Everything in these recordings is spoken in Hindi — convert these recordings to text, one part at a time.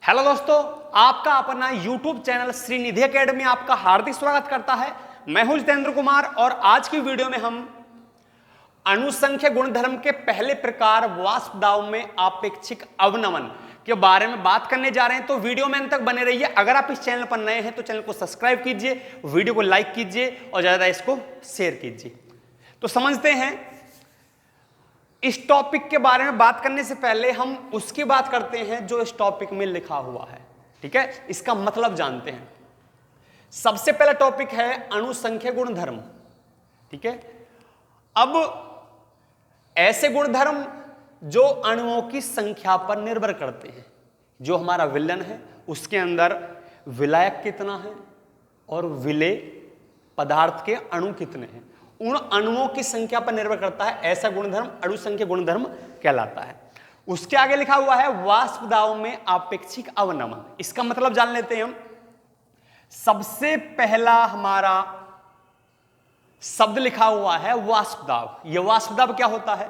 हेलो दोस्तों, आपका अपना YouTube चैनल श्रीनिधि एकेडमी आपका हार्दिक स्वागत करता है। मैं हूं जितेंद्र कुमार और आज की वीडियो में हम अणुसंख्य गुणधर्म के पहले प्रकार वाष्प दाब में आपेक्षिक अवनमन के बारे में बात करने जा रहे हैं। तो वीडियो में अंत तक बने रहिए। अगर आप इस चैनल पर नए हैं तो चैनल को सब्सक्राइब कीजिए, वीडियो को लाइक कीजिए और ज्यादा इसको शेयर कीजिए। तो समझते हैं, इस टॉपिक के बारे में बात करने से पहले हम उसकी बात करते हैं जो इस टॉपिक में लिखा हुआ है। ठीक है, इसका मतलब जानते हैं। सबसे पहला टॉपिक है अणुसंख्य गुणधर्म। ठीक है, अब ऐसे गुणधर्म जो अणुओं की संख्या पर निर्भर करते हैं। जो हमारा विलयन है उसके अंदर विलायक कितना है और विलेय पदार्थ के अणु कितने हैं, उन अणुओं की संख्या पर निर्भर करता है। ऐसा गुणधर्म अणुसंख्य गुणधर्म कहलाता है। उसके आगे लिखा हुआ है वाष्प दाब में आपेक्षिक अवनमन। इसका मतलब जान लेते हैं हम। सबसे पहला हमारा शब्द लिखा हुआ है वाष्प दाब। यह वाष्प दाब क्या होता है?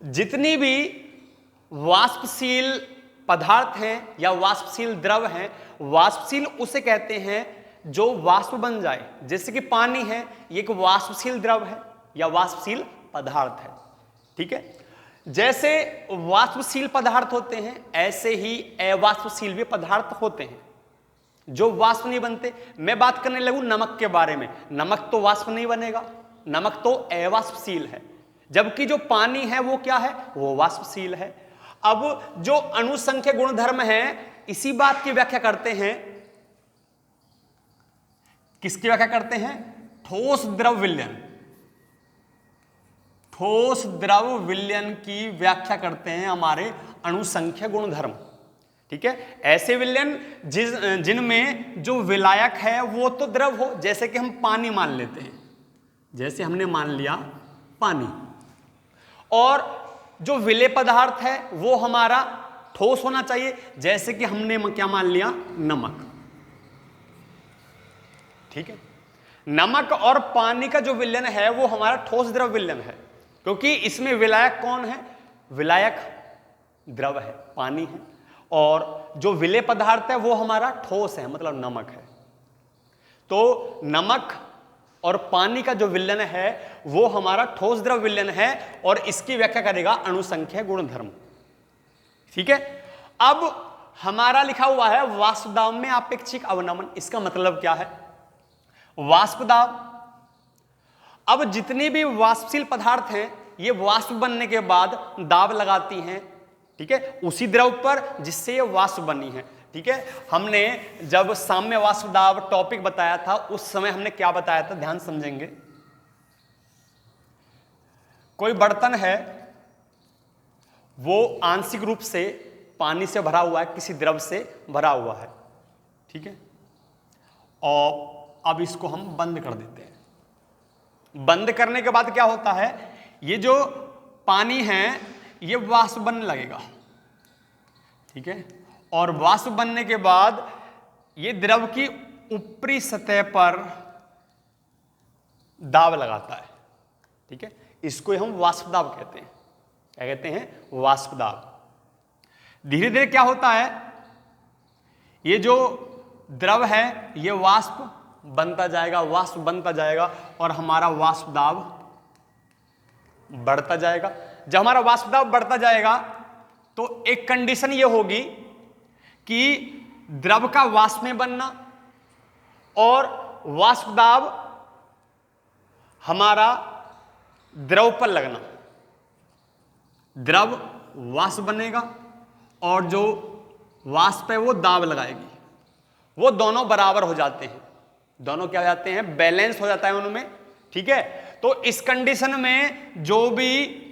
जितनी भी वाष्पशील पदार्थ हैं या वाष्पशील द्रव हैं, वाष्पशील उसे कहते हैं जो वाष्प बन जाए। जैसे कि पानी है, ये एक वाष्पशील द्रव है या वाष्पशील पदार्थ है। ठीक है, जैसे वाष्पशील पदार्थ होते हैं ऐसे ही अवाष्पशील भी पदार्थ होते हैं जो वाष्प नहीं बनते। मैं बात करने लगूं नमक के बारे में। नमक तो वाष्प नहीं बनेगा, नमक तो अवाष्पशील है, जबकि जो पानी है वो क्या है? वो वाष्पशील है। अब जो अणुसंख्य गुणधर्म है इसी बात की व्याख्या करते हैं। किसकी व्याख्या करते हैं? ठोस द्रव विलयन। ठोस द्रव विलयन की व्याख्या करते हैं हमारे अणुसंख्य गुणधर्म। ठीक है, ऐसे विलयन जिनमें जो विलायक है वो तो द्रव हो, जैसे कि हम पानी मान लेते हैं। जैसे हमने मान लिया पानी, और जो विलेय पदार्थ है वो हमारा ठोस होना चाहिए, जैसे कि हमने क्या मान लिया? नमक। ठीक है, नमक और पानी का जो विलयन है वो हमारा ठोस द्रव विलयन है, क्योंकि इसमें विलायक कौन है? विलायक द्रव है, पानी है, और जो विलेय पदार्थ है वो हमारा ठोस है, मतलब नमक है। तो नमक और पानी का जो विलयन है वो हमारा ठोस द्रव विलयन है और इसकी व्याख्या करेगा अणुसंख्य गुणधर्म। ठीक है, अब हमारा लिखा हुआ है वाष्प दाब में आपेक्षिक अवनमन। इसका मतलब क्या है? वाष्प दाब, अब जितनी भी वाष्पशील पदार्थ हैं ये वाष्प बनने के बाद दाब लगाती हैं। ठीक है, उसी द्रव पर जिससे ये वाष्प बनी है। ठीक है, हमने जब साम्य वाष्प दाब टॉपिक बताया था उस समय हमने क्या बताया था, ध्यान समझेंगे। कोई बर्तन है, वो आंशिक रूप से पानी से भरा हुआ है, किसी द्रव से भरा हुआ है। ठीक है, और अब इसको हम बंद कर देते हैं। बंद करने के बाद क्या होता है? ये जो पानी है ये वाष्प बनने लगेगा। ठीक है, और वाष्प बनने के बाद ये द्रव की ऊपरी सतह पर दाब लगाता है। ठीक है, इसको हम वाष्प दाब कहते हैं। क्या कहते हैं? वाष्प दाब। धीरे धीरे क्या होता है? ये जो द्रव है ये वाष्प बनता जाएगा, वाष्प बनता जाएगा और हमारा वाष्प दाब बढ़ता जाएगा। जब हमारा वाष्प दाब बढ़ता जाएगा तो एक कंडीशन ये होगी कि द्रव का वाष्प में बनना और वाष्प दाब हमारा द्रव पर लगना। द्रव वाष्प बनेगा और जो वाष्प है वो दाब लगाएगी। वो दोनों बराबर हो जाते हैं, दोनों क्या हो जाते हैं? बैलेंस हो जाता है उनमें। ठीक है, तो इस कंडीशन में जो भी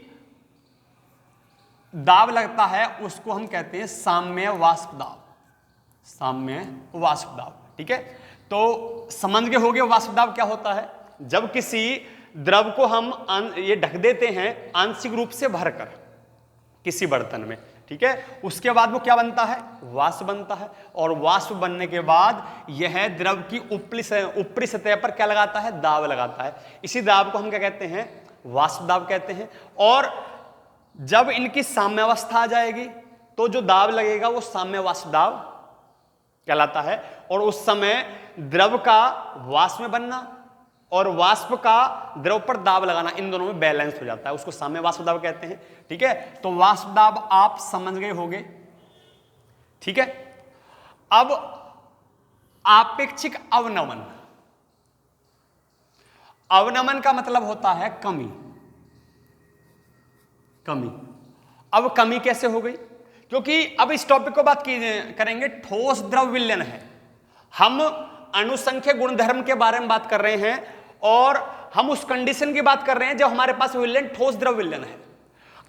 दाब लगता है उसको हम कहते हैं साम्य वाष्प दाब। साम्य वाष्प दाब। ठीक है, तो समझ गए होंगे वाष्प दाब क्या होता है? जब किसी द्रव को हम ये ढक देते हैं आंशिक रूप से भरकर किसी बर्तन में। ठीक है, उसके बाद वो क्या बनता है? वाष्प बनता है, और वाष्प बनने के बाद यह द्रव की ऊपरी सतह पर क्या लगाता है? दाब लगाता है। इसी दाब को हम क्या कहते हैं? वाष्प दाब कहते हैं। और जब इनकी साम्यावस्था आ जाएगी तो जो दाब लगेगा वो साम्य वाष्प दाब कहलाता है। और उस समय द्रव का वाष्प में बनना और वाष्प का द्रव पर दाब लगाना, इन दोनों में बैलेंस हो जाता है, उसको साम्य वाष्प दाब कहते हैं। ठीक है, तो वाष्प दाब आप समझ गए होंगे। ठीक है, अब आपेक्षिक अवनमन। अवनमन का मतलब होता है कमी। कमी, अब कमी कैसे हो गई? क्योंकि अब इस टॉपिक को बात करेंगे, ठोस द्रव विलयन है। हम अणुसंख्य गुणधर्म के बारे में बात कर रहे हैं और हम उस कंडीशन की बात कर रहे हैं जब हमारे पास विलयन ठोस द्रव विलयन है।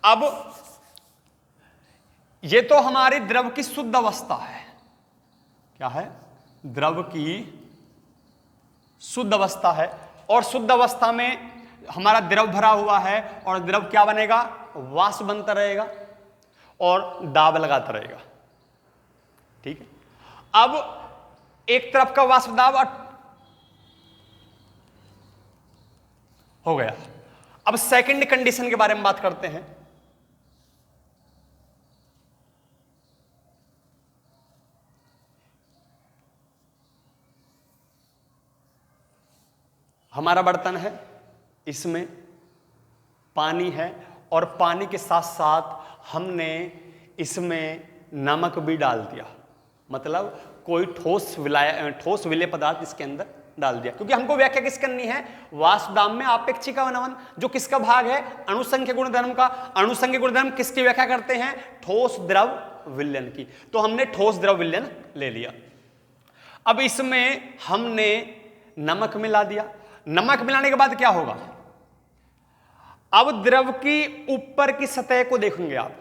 अब ये तो हमारी द्रव की शुद्ध अवस्था है। क्या है? द्रव की शुद्ध अवस्था है। और शुद्ध अवस्था में हमारा द्रव भरा हुआ है और द्रव क्या बनेगा? वाष्प बनता रहेगा और दाब लगाता रहेगा। ठीक है, अब एक तरफ का वाष्प दाब हो गया। अब सेकंड कंडीशन के बारे में बात करते हैं। हमारा बर्तन है, इसमें पानी है और पानी के साथ साथ हमने इसमें नमक भी डाल दिया, मतलब कोई ठोस विलेय पदार्थ इसके अंदर डाल दिया। क्योंकि हमको व्याख्या किस करनी है? वाष्प दाब में आपेक्षिक अवनमन, जो किसका भाग है? अणुसंख्य गुणधर्म का। अणुसंख्य गुणधर्म किसकी व्याख्या करते हैं? ठोस द्रव विलयन की। तो हमने ठोस द्रव विलयन ले लिया। अब इसमें हमने नमक मिला दिया। नमक मिलाने के बाद क्या होगा? अब द्रव की ऊपर की सतह को देखेंगे आप।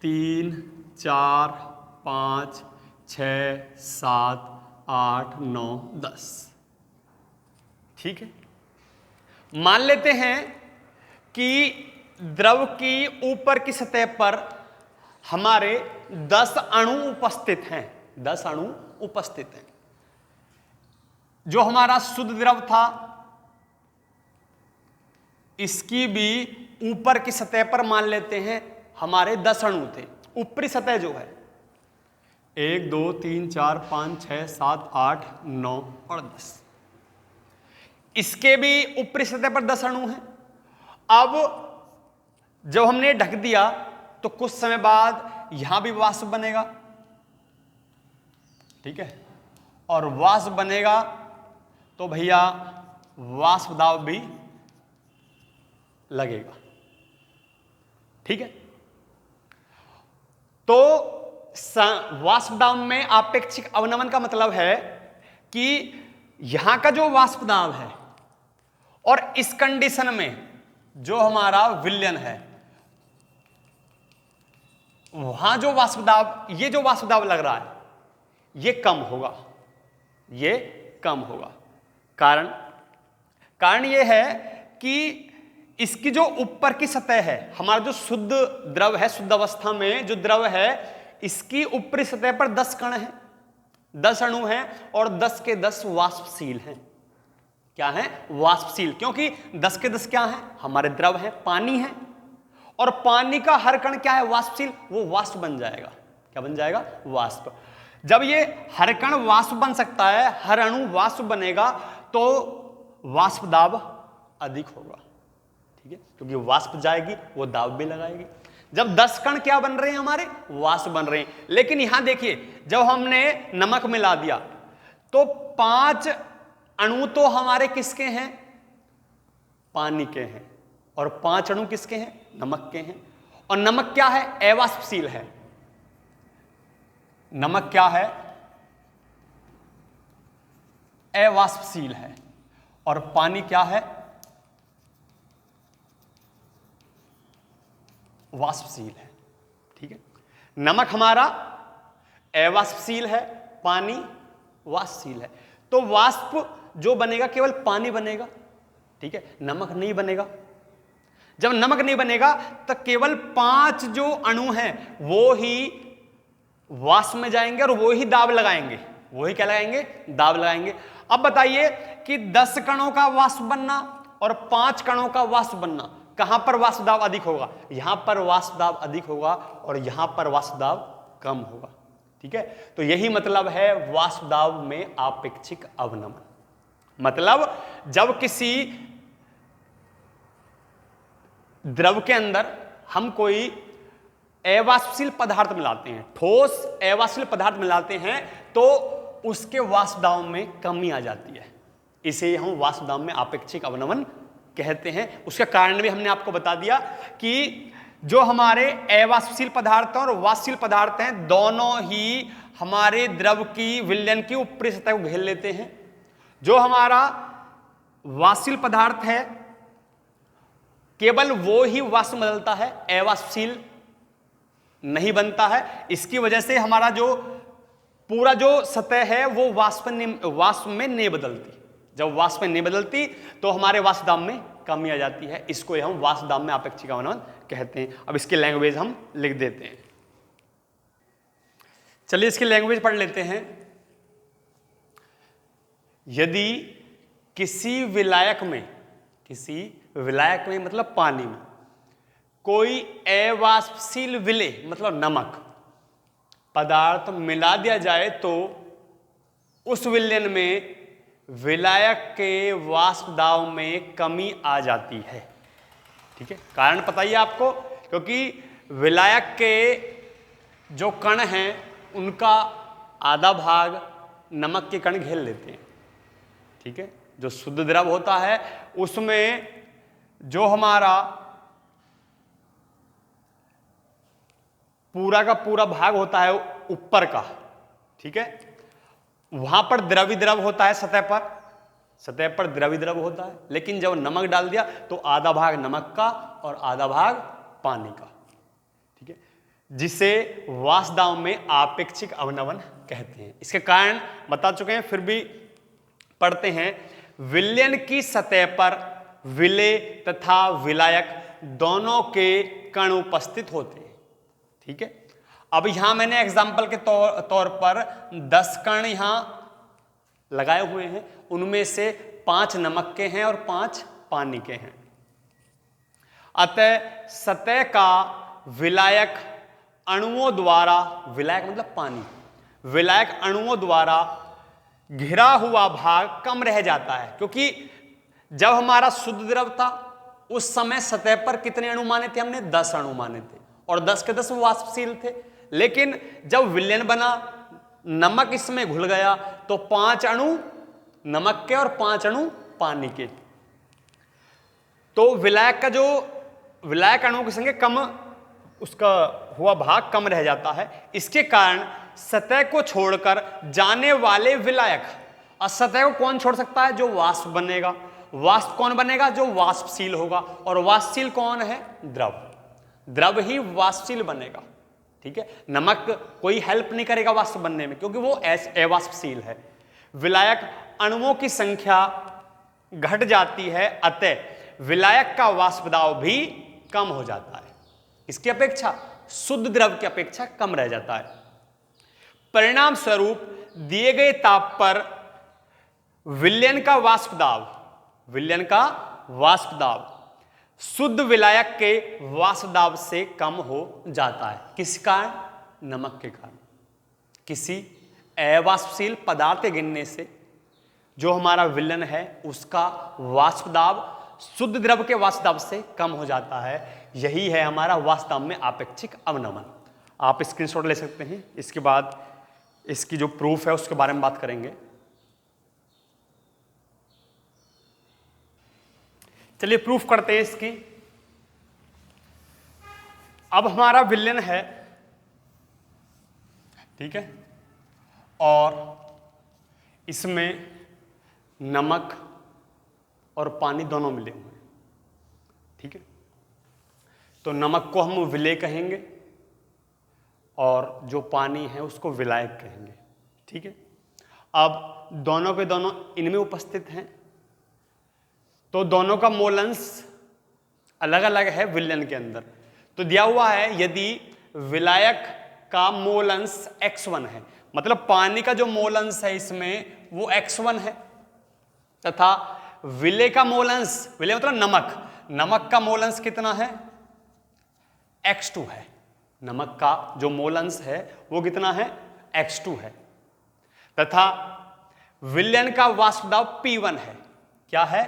तीन, 4, 5, 6, 7, 8, 9, 10। ठीक है, मान लेते हैं कि द्रव की ऊपर की सतह पर हमारे 10 अणु उपस्थित हैं। 10 अणु उपस्थित हैं। जो हमारा शुद्ध द्रव था, इसकी भी ऊपर की सतह पर मान लेते हैं हमारे 10 अणु थे। ऊपरी सतह जो है 1, 2, 3, 4, 5, 6, 7, 8, 9 और 10, इसके भी ऊपरी सतह पर 10 अणु हैं। अब जब हमने ढक दिया तो कुछ समय बाद यहां भी वाष्प बनेगा। ठीक है, और वाष्प बनेगा तो भैया वाष्प दाब भी लगेगा। ठीक है, तो वाष्प दाब में आपेक्षिक अवनमन का मतलब है कि यहां का जो वाष्प दाब है और इस कंडीशन में जो हमारा विलयन है, वहां जो वाष्प दाब, ये जो वाष्प दाब लग रहा है, ये कम होगा। ये कम होगा। कारण यह है कि इसकी जो ऊपर की सतह है, हमारा जो शुद्ध द्रव है, शुद्ध अवस्था में जो द्रव है, इसकी ऊपरी सतह पर 10 कण हैं, 10 अणु हैं और 10 के 10 वाष्पशील हैं। क्या है? वाष्पशील। क्योंकि 10 के 10 क्या है? हमारे द्रव है, पानी है, और पानी का हर कण क्या है? वाष्पशील। वो वाष्प बन जाएगा। क्या बन जाएगा? वाष्प। जब ये हर कण वाष्प बन सकता है, हर अणु वाष्प बनेगा, तो वाष्प दाब अधिक होगा। ठीक है, क्योंकि वाष्प जाएगी, वो दाब भी लगाएगी। जब 10 कण क्या बन रहे हैं? हमारे वाष्प बन रहे हैं। लेकिन यहां देखिए, जब हमने नमक मिला दिया तो 5 अणु तो हमारे किसके हैं? पानी के हैं। और 5 अणु किसके हैं? नमक के हैं। और नमक क्या है? अवाष्पशील है। नमक क्या है? अवाष्पशील है। और पानी क्या है? वाष्पशील है। ठीक है, नमक हमारा अवाष्पशील है, पानी वाष्पशील है। तो वाष्प जो बनेगा केवल पानी बनेगा। ठीक है, नमक नहीं बनेगा। जब नमक नहीं बनेगा तो केवल 5 जो अणु हैं वो ही वाष्प में जाएंगे और वो ही दाब लगाएंगे। वो ही क्या लगाएंगे? दाब लगाएंगे। अब बताइए कि 10 कणों का वाष्प बनना और 5 कणों का वाष्प बनना। कहां पर वाष्प दाब अधिक होगा? यहां पर वाष्प दाब अधिक होगा और यहां पर वाष्प दाब कम होगा। ठीक है, तो यही मतलब है वाष्प दाब में आपेक्षिक अवनमन। मतलब जब किसी द्रव के अंदर हम कोई अवाष्पशील पदार्थ मिलाते हैं, ठोस अवाष्पशील पदार्थ मिलाते हैं, तो उसके वाष्प दाब में कमी आ जाती है। इसे हम वाष्प दाब में आपेक्षिक अवनमन कहते हैं। उसका कारण भी हमने आपको बता दिया कि जो हमारे अवाष्पशील पदार्थ और वाष्पशील पदार्थ हैं, दोनों ही हमारे द्रव की विलयन की ऊपरी सतह को घेर लेते हैं। जो हमारा वाष्पशील पदार्थ है केवल वो ही वाष्प बदलता है, अवाष्पशील नहीं बनता है। इसकी वजह से हमारा जो पूरा जो सतह है वो वाष्प में नहीं बदलती। जब वाष्प में नहीं बदलती तो हमारे वाष्प दाब में कमी आ जाती है। इसको हम वाष्प दाब में आपेक्षिक अवनमन कहते हैं। अब इसकी लैंग्वेज हम लिख देते हैं। चलिए इसकी लैंग्वेज पढ़ लेते हैं। यदि किसी विलायक में मतलब पानी में कोई अवाष्पशील विलेय मतलब नमक पदार्थ मिला दिया जाए तो उस विलयन में विलायक के वाष्प दाब में कमी आ जाती है। ठीक है, कारण पता ही है आपको, क्योंकि विलायक के जो कण हैं उनका आधा भाग नमक के कण घेर लेते हैं। ठीक है, जो शुद्ध द्रव होता है उसमें जो हमारा पूरा का पूरा भाग होता है ऊपर का, ठीक है, वहां पर द्रवी द्रव होता है, सतह पर द्रवी द्रव होता है। लेकिन जब नमक डाल दिया तो आधा भाग नमक का और आधा भाग पानी का। ठीक है, जिसे वाष्प दाब में आपेक्षिक अवनमन कहते हैं। इसके कारण बता चुके हैं, फिर भी पढ़ते हैं। विलयन की सतह पर विलेय तथा विलायक दोनों के कण उपस्थित होते हैं। ठीक है, अब यहां मैंने एग्जाम्पल के तौर पर 10 कण यहां लगाए हुए हैं। उनमें से 5 नमक के हैं और 5 पानी के हैं। अतः सतह का विलायक अणुओं द्वारा, विलायक मतलब पानी, विलायक अणुओं द्वारा घिरा हुआ भाग कम रह जाता है। क्योंकि जब हमारा शुद्ध द्रव था उस समय सतह पर कितने अणु माने थे हमने? 10 अणु माने थे और 10 के 10 वाष्पशील थे। लेकिन जब विलयन बना, नमक इसमें घुल गया तो 5 अणु नमक के और 5 अणु पानी के। तो विलायक का जो विलायक अणुओं की संख्या कम, उसका हुआ भाग कम रह जाता है। इसके कारण सतह को छोड़कर जाने वाले विलायक, और सतह को कौन छोड़ सकता है? जो वाष्प बनेगा। वाष्प कौन बनेगा? जो वाष्पशील होगा। और वाष्पशील कौन है? द्रव ही वाष्पशील बनेगा। ठीक है, नमक कोई हेल्प नहीं करेगा वाष्प बनने में, क्योंकि वो अवाष्पशील है। विलायक अणुओं की संख्या घट जाती है, अतः विलायक का वाष्प दाब भी कम हो जाता है। इसकी अपेक्षा शुद्ध द्रव की अपेक्षा कम रह जाता है। परिणाम स्वरूप दिए गए ताप पर विलयन का वाष्प दाब शुद्ध विलायक के वाष्प दाब से कम हो जाता है। किस कारण? नमक के कारण। किसी अवाष्पशील पदार्थ के गिरने से जो हमारा विलयन है उसका वाष्प दाब शुद्ध द्रव के वाष्प दाब से कम हो जाता है। यही है हमारा वाष्प दाब में आपेक्षिक अवनमन। आप स्क्रीनशॉट ले सकते हैं। इसके बाद इसकी जो प्रूफ है उसके बारे में बात करेंगे। चलिए प्रूफ करते हैं इसकी। अब हमारा विलयन है, ठीक है, और इसमें नमक और पानी दोनों मिले हुए हैं। ठीक है, तो नमक को हम विलेय कहेंगे और जो पानी है उसको विलायक कहेंगे। ठीक है, अब दोनों के दोनों इनमें उपस्थित हैं, तो दोनों का मोल अंश अलग अलग है विलयन के अंदर। तो दिया हुआ है यदि विलायक का मोल अंश x1 है, मतलब पानी का जो मोल अंश है इसमें वो x1 है, तथा विलेय का मोलंस, विलेय मतलब नमक, नमक का मोलंस कितना है? X2 है। नमक का जो मोलंस है वो कितना है? X2 है। तथा विलयन का वाष्प दाब P1 है। क्या है?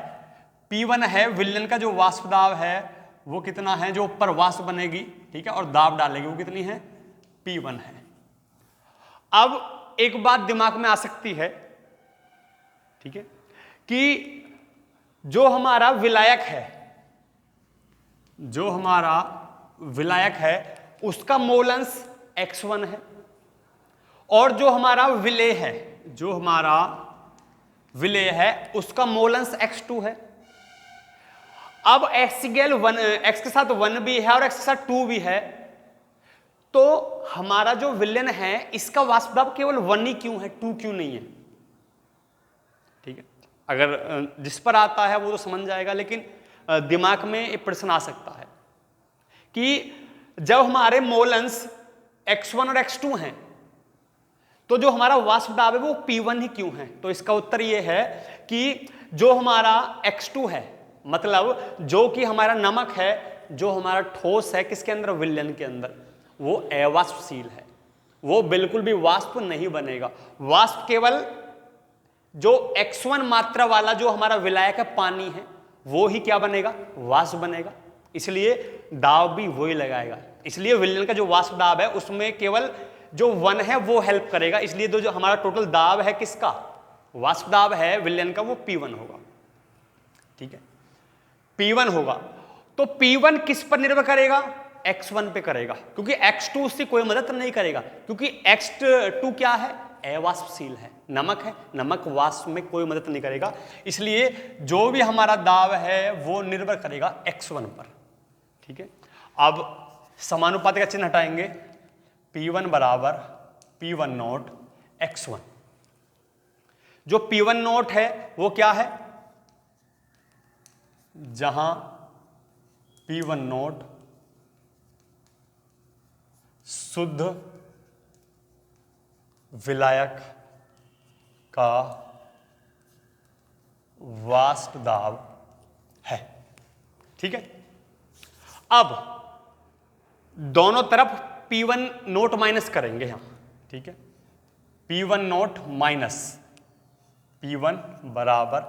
P1 है। विलयन का जो वाष्प दाब है वो कितना है? जो ऊपर वाष्प बनेगी, ठीक है, और दाब डालेगी, वो कितनी है? P1 है। अब एक बात दिमाग में आ सकती है, ठीक है, कि जो हमारा विलायक है, जो हमारा विलायक है उसका मोलंस X1 है, और जो हमारा विलेय है, जो हमारा विलेय है उसका मोलंस X2 है। अब x के साथ 1 भी है और x के साथ 2 भी है, तो हमारा जो विलयन है इसका वाष्प दाब केवल 1 ही क्यों है, 2 क्यों नहीं है? ठीक है, अगर जिस पर आता है वो तो समझ जाएगा, लेकिन दिमाग में एक प्रश्न आ सकता है कि जब हमारे मोलंस X1 और X2 हैं तो जो हमारा वाष्प दाब है वो P1 ही क्यों है? तो इसका उत्तर ये है कि जो हमारा X2 है, मतलब जो कि हमारा नमक है, जो हमारा ठोस है, किसके अंदर? विलयन के अंदर, वो अवाष्पशील है, वो बिल्कुल भी वाष्प नहीं बनेगा। वाष्प केवल जो X1 मात्रा वाला जो हमारा विलायक है, पानी है, वो ही क्या बनेगा? वाष्प बनेगा। इसलिए दाब भी वही लगाएगा। इसलिए विलयन का जो वाष्प दाब है उसमें केवल जो 1 है वो हेल्प करेगा। इसलिए जो हमारा टोटल दाब है किसका? वाष्प दाब है विलयन का, वो P1 होगा। ठीक है, P1 होगा। तो P1 किस पर निर्भर करेगा? X1 पे करेगा, क्योंकि X2 उससे कोई मदद नहीं करेगा, क्योंकि X2 क्या है? अवाष्पशील है, नमक है, नमक वाष्प में कोई मदद नहीं करेगा। इसलिए जो भी हमारा दाब है वो निर्भर करेगा X1 पर। ठीक है, अब समानुपाती का चिन्ह हटाएंगे। P1 बराबर P1 नोट X1। जो P1 नोट है वो क्या है? जहां P1 नोट शुद्ध विलायक का वाष्प दाब है। ठीक है, अब दोनों तरफ P1 नोट माइनस करेंगे हम। ठीक है, P1 नोट माइनस P1 बराबर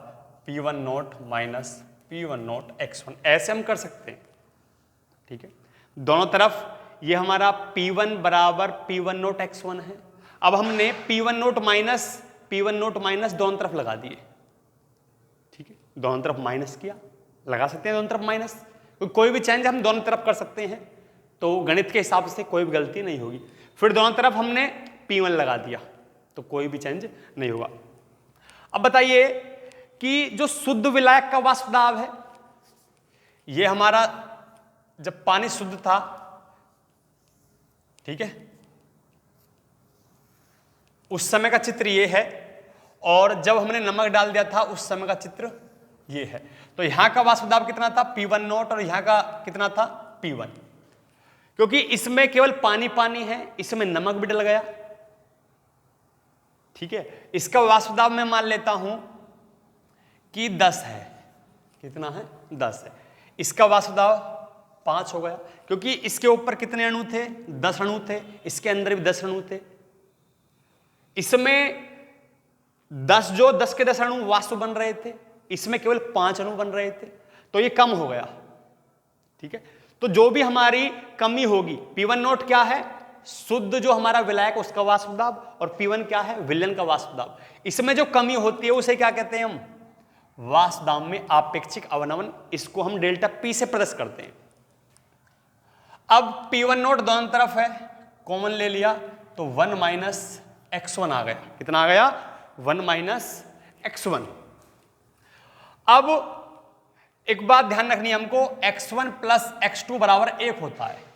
P1 note minus P1 note X1, ऐसे हम कर सकते हैं। ठीक है, दोनों तरफ ये हमारा P1 बराबर P1 नोट X1 है। अब हमने P1 नोट माइनस दोनों तरफ लगा दिए। ठीक है, दोनों तरफ माइनस किया, लगा सकते हैं दोनों तरफ माइनस, कोई भी चेंज हम दोनों तरफ कर सकते हैं, तो गणित के हिसाब से कोई भी गलती नहीं होगी। फिर दोनों तरफ हमने P1 लगा दिया तो कोई भी चेंज नहीं होगा। अब बताइए कि जो शुद्ध विलायक का वाष्प दाब है, ये हमारा जब पानी शुद्ध था, ठीक है, उस समय का चित्र ये है, और जब हमने नमक डाल दिया था उस समय का चित्र ये है। तो यहां का वाष्प दाब कितना था? P1 नोट, और यहां का कितना था? P1। क्योंकि इसमें केवल पानी पानी है, इसमें नमक भी डल गया। ठीक है, इसका वाष्प दाब मैं मान लेता हूं कि 10 है। कितना है? 10 है। इसका वाष्प दाब 5 हो गया, क्योंकि इसके ऊपर कितने अणु थे? 10 अणु थे, इसके अंदर भी 10 अणु थे। इसमें 10 के 10 अणु वाष्प बन रहे थे, इसमें केवल 5 अणु बन रहे थे, तो ये कम हो गया। ठीक है, तो जो भी हमारी कमी होगी, P1 नोट क्या है? शुद्ध जो हमारा विलायक उसका वाष्प दाब, और P1 क्या है? विलयन का वाष्प दाब। इसमें जो कमी होती है उसे क्या कहते हैं हम? वाष्प दाब में आपेक्षिक अवनमन। इसको हम डेल्टा P से प्रदर्शित करते हैं। अब P1 नोट दोनों तरफ है, कॉमन ले लिया तो 1 माइनस X1 आ गया। कितना आ गया? 1 माइनस X1। अब एक बात ध्यान रखनी है हमको, X1 प्लस X2 बराबर 1 होता है।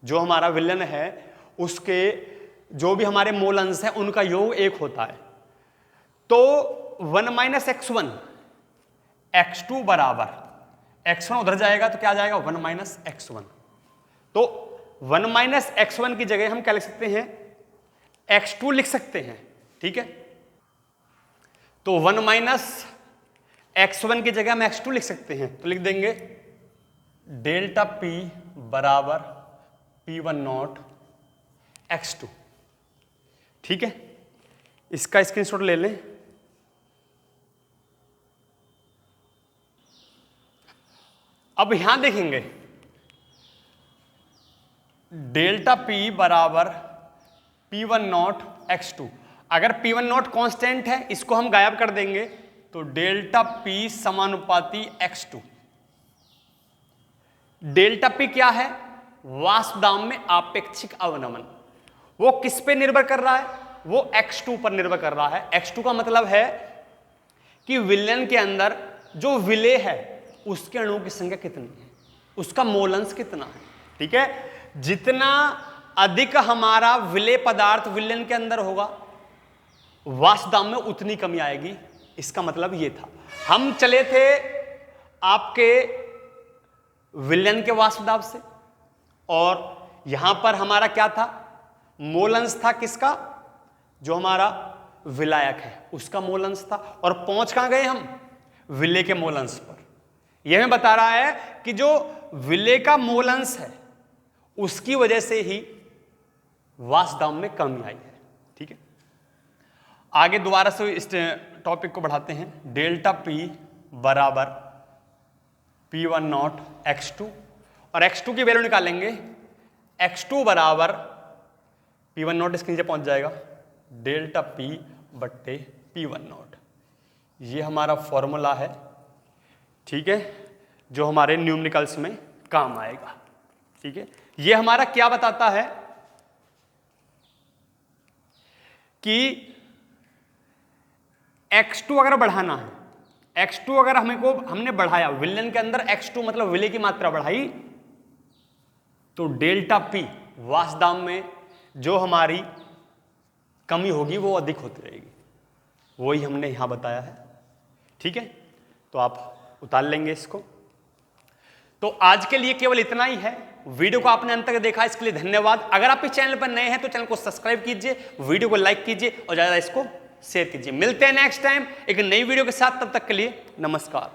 जो हमारा विलयन है उसके जो भी हमारे मोल अंश हैं उनका योग 1 होता है। तो 1 माइनस X1, X2 बराबर X1 उधर जाएगा तो क्या जाएगा? 1 माइनस X1। तो 1 माइनस X1 की जगह हम क्या लिख सकते हैं? X2 लिख सकते हैं। ठीक है, तो 1 माइनस x1 की जगह हम x2 लिख सकते हैं, तो लिख देंगे डेल्टा P बराबर P1 नॉट x2। ठीक है, इसका स्क्रीनशॉट ले लें। अब यहां देखेंगे डेल्टा P बराबर P1 नॉट x2। अगर P1 नॉट कांस्टेंट है, इसको हम गायब कर देंगे, तो डेल्टा P समानुपाती x2। डेल्टा P क्या है? वाष्प दाब में आपेक्षिक अवनमन। वो किस पे निर्भर कर रहा है? वो x2 पर निर्भर कर रहा है। x2 का मतलब है कि विलयन के अंदर जो विलेय है उसके अणुओं की संख्या कितनी है, उसका मोलंस कितना है। ठीक है, जितना अधिक हमारा विलेय पदार्थ विलयन के अंदर होगा, वाष्प दाब में उतनी कमी आएगी। इसका मतलब ये था। हम चले थे आपके विलयन के वाष्प दाब से, और यहां पर हमारा क्या था? मोलंस था किसका? जो हमारा विलायक है उसका मोलंस था। और पहुंच कहां गए हम? विलेय के मोलंस पर। यह हमें बता रहा है कि जो विलेय का मोलंस है उसकी वजह से ही वाष्प दाब में कमी आई है। ठीक है, आगे दोबारा से इस टॉपिक को बढ़ाते हैं। डेल्टा P बराबर P1 नॉट x2, और x2 की वैल्यू निकालेंगे। x2 बराबर P1 नॉट इसके नीचे पहुंच जाएगा, डेल्टा P बट्टे P1 नॉट। ये हमारा फॉर्मूला है। ठीक है, जो हमारे न्यूमेरिकल्स में काम आएगा। ठीक है, ये हमारा क्या बताता है कि x2 अगर बढ़ाना है, x2 अगर हमने बढ़ाया विलयन के अंदर, x2 मतलब विलेय की मात्रा बढ़ाई, तो डेल्टा P वाष्प दाब में जो हमारी कमी होगी वो अधिक होती रहेगी। वही हमने यहां बताया है। ठीक है, तो आप उतार लेंगे इसको। तो आज के लिए केवल इतना ही है। वीडियो को आपने अंत तक देखा, इसके लिए धन्यवाद। अगर आप इस चैनल पर नए हैं तो चैनल को सब्सक्राइब कीजिए, वीडियो को लाइक कीजिए और ज्यादा इसको शेयर कीजिए। मिलते हैं नेक्स्ट टाइम एक नई वीडियो के साथ। तब तक के लिए नमस्कार।